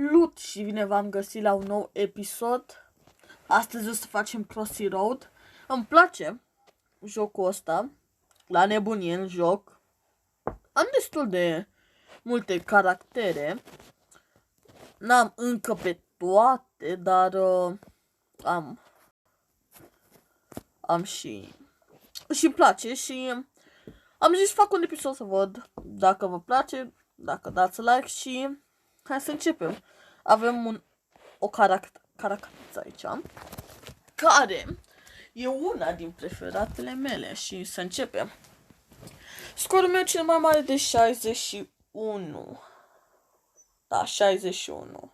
Salut și bine v-am găsit la un nou episod. Astăzi o să facem Crossy Road. Îmi place jocul ăsta, la nebunie în joc. Am destul de multe caractere. N-am încă pe toate, dar am și îmi place și am zis să fac un episod să văd dacă vă place, dacă dați like și hai să începem. Avem o caracteriță aici, care e una din preferatele mele și să începem. Scorul meu cel mai mare de 61. Da, 61.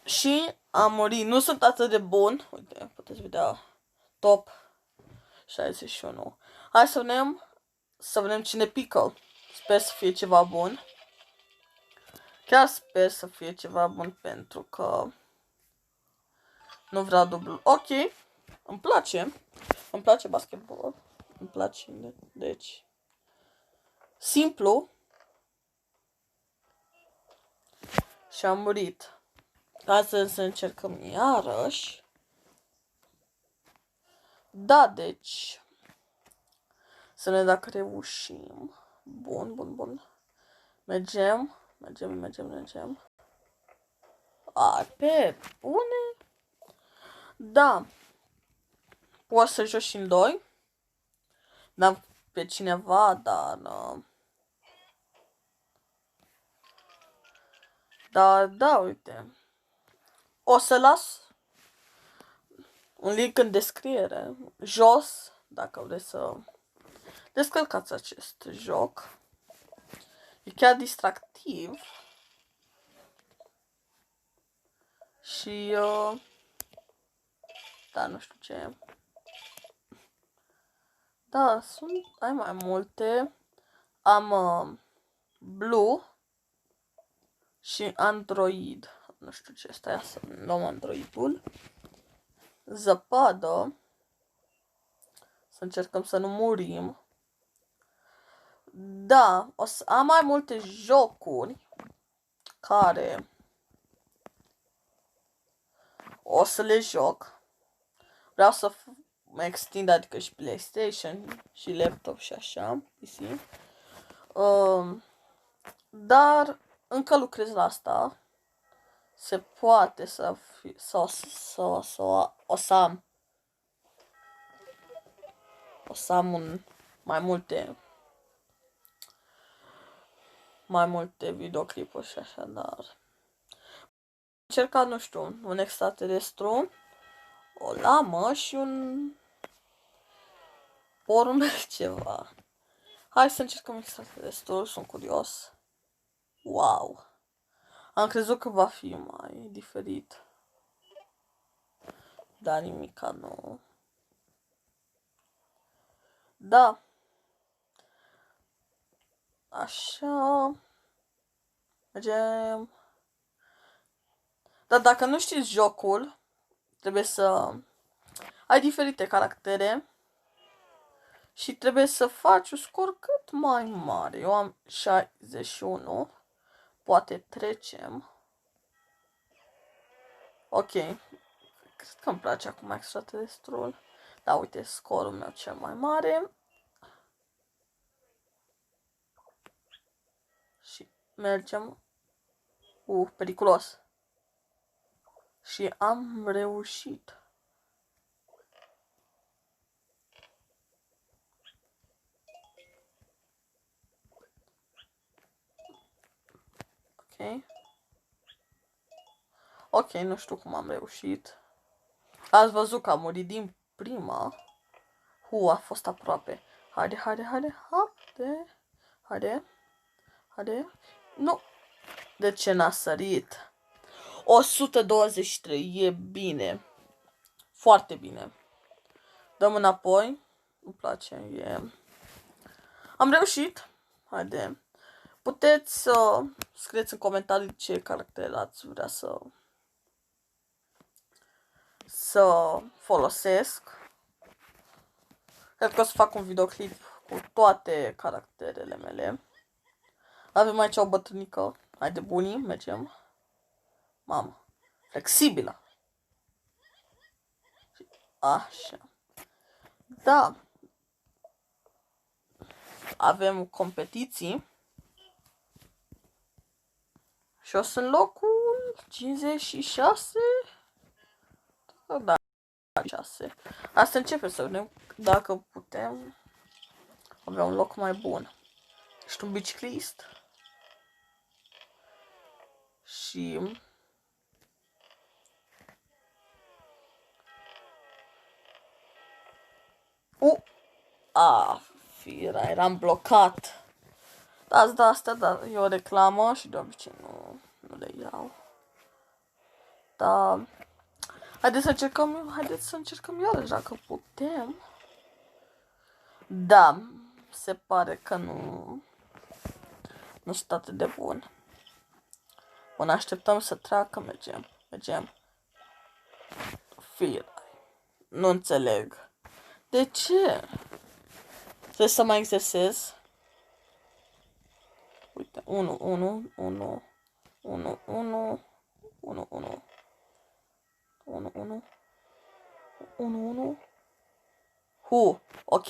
Și am murit. Nu sunt atât de bun. Uite, puteți vedea top 61. Hai să vedem cine pică. Sper să fie ceva bun. Chiar sper să fie ceva bun pentru că nu vreau dublu. Ok, îmi place. Îmi place basketball. Îmi place, deci simplu. Și am murit. Hai să încercăm iarăși. Da, deci să ne dacă reușim. Bun. Mergem. Pe bune. Da. Poți să joci și în doi. N-am pe cineva, dar da, uite. O să las un link în descriere, jos, dacă vreți să descărcați acest joc. E chiar distractiv. Și da, nu știu ce. Da, ai mai multe. Am Blue și Android. Nu știu ce este, să luăm Androidul. Zăpadă. Să încercăm să nu murim. Da, o să am mai multe jocuri care o să le joc. Vreau să mă extind, adică și PlayStation și laptop și așa, PC. Dar încă lucrez la asta. Se poate să am mai multe videoclipuri și așa, dar încercat, nu știu, un extraterestru, o lamă și un porumb ceva. Hai să încercăm extraterestru, sunt curios. Wow! Am crezut că va fi mai diferit. Dar nimica nu. Da. Așa. Mergem. Dar dacă nu știți jocul, trebuie să ai diferite caractere și trebuie să faci un scor cât mai mare. Eu am 61. Poate trecem. Ok. Cred că îmi place acum extraterestrul. Da, uite, scorul meu cel mai mare. Și mergem. Periculos. Și am reușit. Ok, nu știu cum am reușit. Ați văzut că am murit din prima. A fost aproape. Haide. Nu. De ce n-a sărit? 123. E bine. Foarte bine. Dăm înapoi. Îmi place. Am reușit. Haide. Puteți să scrieți în comentarii ce caracter ați vrea să folosesc. Cred că o să fac un videoclip cu toate caracterele mele. Avem aici o bătrânică. Haide, bunii, mergem. Mamă, flexibilă. Așa. Da. Avem competiții. Și eu sunt locul 56. Da, 6. Asta începe să vedem dacă putem avea un loc mai bun. Ești un biciclist. Și fira, eram blocat. Da, asta, da, e o reclamă și de obicei nu le iau. Da. Haideți să încercăm iarăși dacă putem. Da, se pare că nu sunt atât de bun. Bun, așteptăm să treacă, mergem. Fira. Nu înțeleg. De ce? Trebuie să mai exersez. Uite, 1, 1, 1, 1, 1, 1, 1, 1, 1, 1, 1. Ok.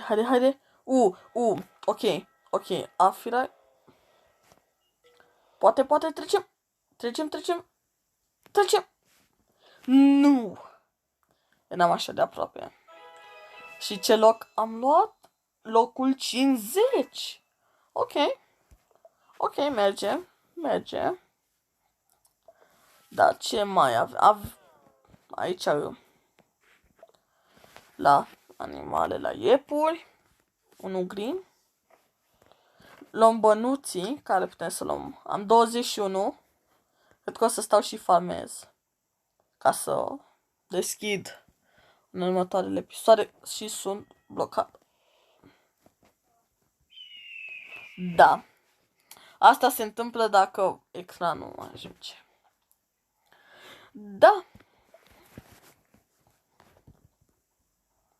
Haide. Ok. Afira. Poate trecem. Nu! Eram așa de aproape. Și ce loc am luat? Locul 50. Ok, merge. Dar ce mai avem? Aici la animale, la iepuri. Unul green. Luăm bănuții, care putem să luăm. Am 21. Cred că o să stau și farmez. Ca să deschid în următoarele episoade și sunt blocat. Da. Asta se întâmplă dacă ecranul ajunge. Da.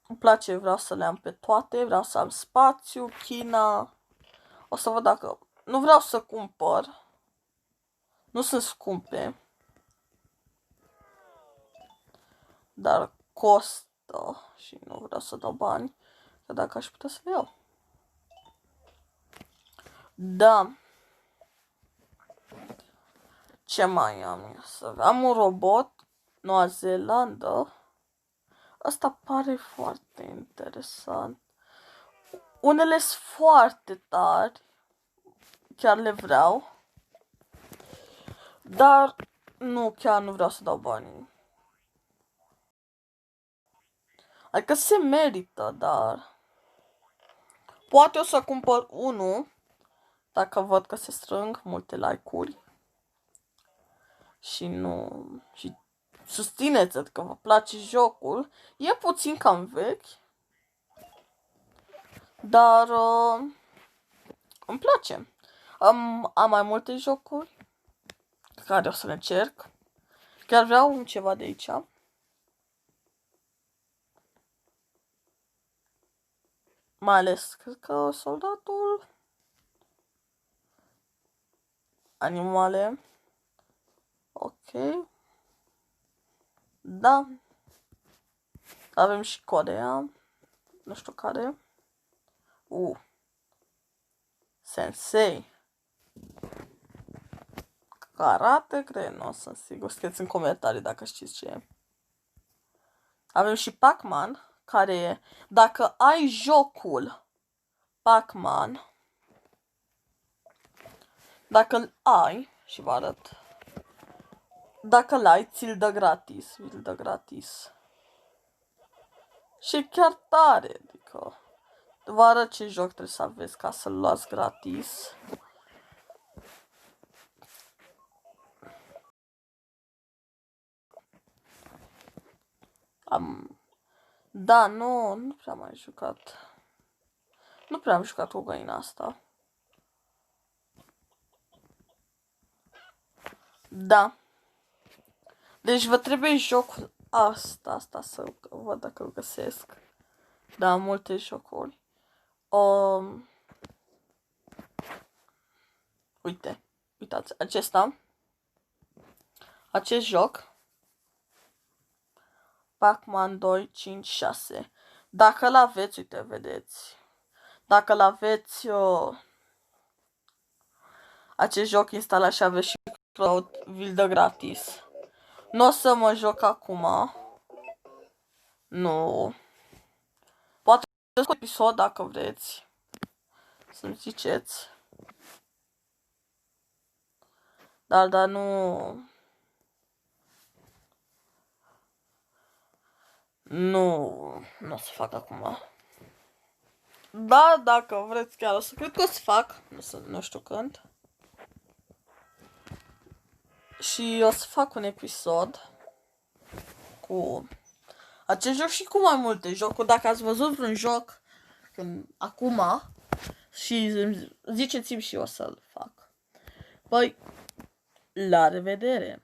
Îmi place, vreau să le am pe toate, vreau să am spațiu, China. O să văd dacă... Nu vreau să cumpăr. Nu sunt scumpe. Dar costă și nu vreau să dau bani. Că dacă aș putea să le iau. Da. Ce mai am? Am un robot. Noua Zeelandă. Asta pare foarte interesant. Unele sunt foarte tari. Chiar le vreau. Dar chiar nu vreau să dau bani. Adică se merită, dar... Poate o să cumpăr unul. Dacă văd că se strâng multe like-uri. Și susțineți că vă place jocul. E puțin cam vechi. Dar îmi place. Am mai multe jocuri care o să le încerc. Chiar vreau ceva de aici. Mai ales, cred că soldatul. Animale. Ok. Da. Avem și Corea. Nu știu care. Sensei. Karate, cred, nu sunt sigur. Scrieți în comentarii dacă știți ce e. Avem și Pac-Man, care e... Dacă ai jocul Pac-Man, dacă îl ai, și vă arăt, dacă l-ai, ți-l dă gratis. Și e chiar tare, adică vă arăt ce joc trebuie să aveți ca să-l luați gratis. Da, nu prea am mai jucat. Nu prea am jucat cu găina asta. Da. Deci vă trebuie jocul asta să văd dacă îl găsesc. Da, am multe jocuri. Uitați, acest joc, Pac-Man 2, 5, 6. Dacă l-aveți, uite, vedeți. Dacă l-aveți acest joc instalat și aveți și Cloud, vi-l dă gratis. Nu o să mă joc acum. Nu. Poate să un episod dacă vreți. Să-mi ziceți. Dar nu... Nu o să fac acum. Da, dacă vreți chiar o să... Cred că o să fac. Nu știu când. Și o să fac un episod cu acest joc și cu mai multe jocuri. Dacă ați văzut un joc acum și ziceți-mi și o să-l fac. Păi, la revedere!